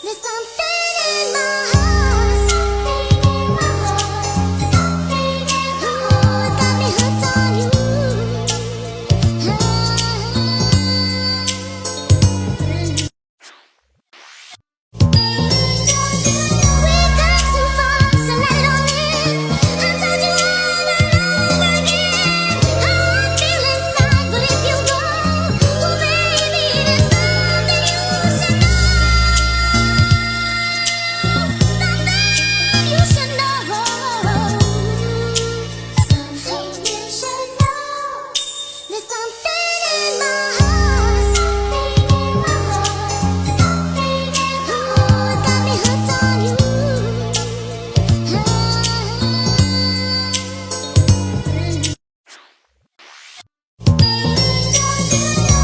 There's something in my heart, something in my heart, something in my heart got me hooked on you. We've come too far, so let it all in. I told you over and over again how I feel inside, but if you go, well, baby, there's something you should know. Something you should know. Something you should know. There's something in my heart, something in my heart, something in my heart got me hooked on you.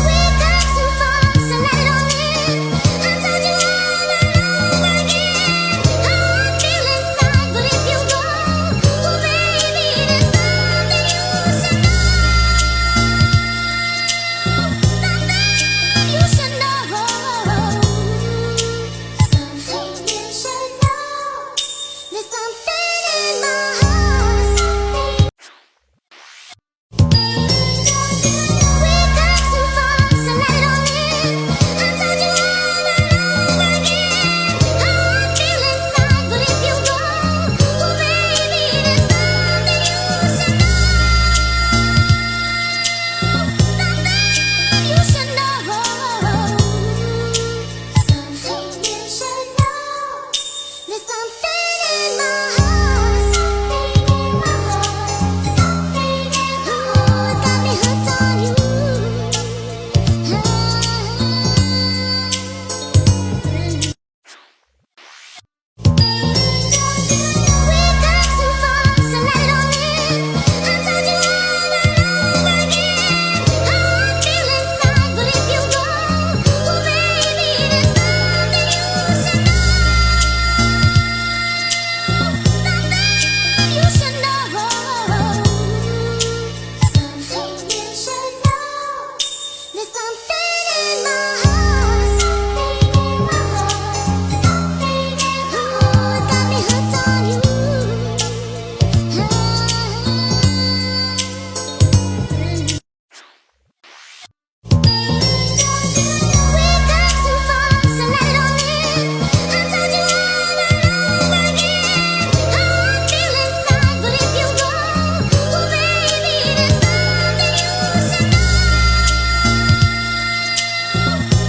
We've come too far, so let it all in. I told you over and over again how I feel inside, but if you go, well, baby, there's something you should know. Something you should know. Something you should know. There's something in my heart, something. We've come too far, so let it all in. I told you over and over again how I feel inside, but if you go, well, baby, there's something you should know. Something you should know. Something you should know. There's something in my heart, something in my heart, something in my heart got me hooked on you. We've come too far, so let it all in. I told you over and over again how I feel inside, but if you go, well, baby, there's something you should know. Something you should know. Something you should know. There's something in my heart, something in my heart, something in my heart got me hooked on you. We've come too far, so let it all in. I told you over and over again how I feel inside, but if you go, well, baby, there's something you should know.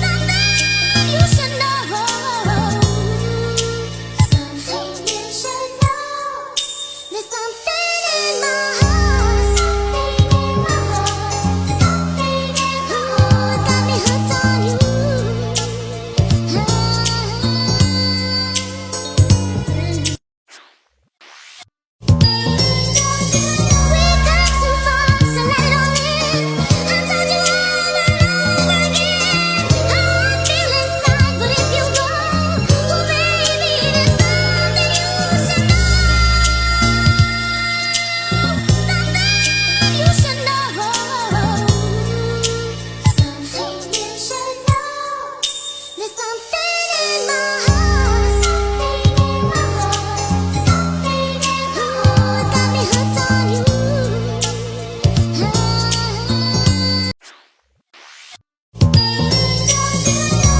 Something you should know. Something you should know. There's something in my heart, something in my heart, something in my heart got me hooked on you. We've come too far, so let it all in. I told you over and over again how I feel inside, but if you go, well, baby, there's something you should know. Something you should know. Something you should know. There's something in my heart, something in my heart, something in my heart got me hooked on you.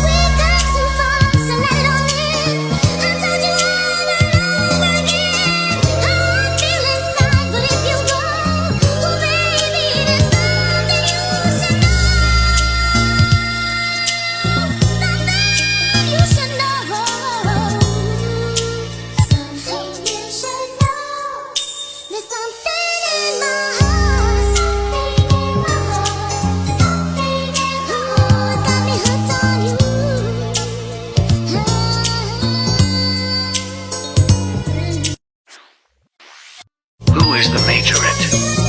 We've come too far, so let it all in. I told you over and over again how I feel inside, but if you go, well, baby, there's something you should know. Something you should know. Something you should know. There's something in my heart, something in my heart, something in my heart got me hooked on you. Who is the majorette?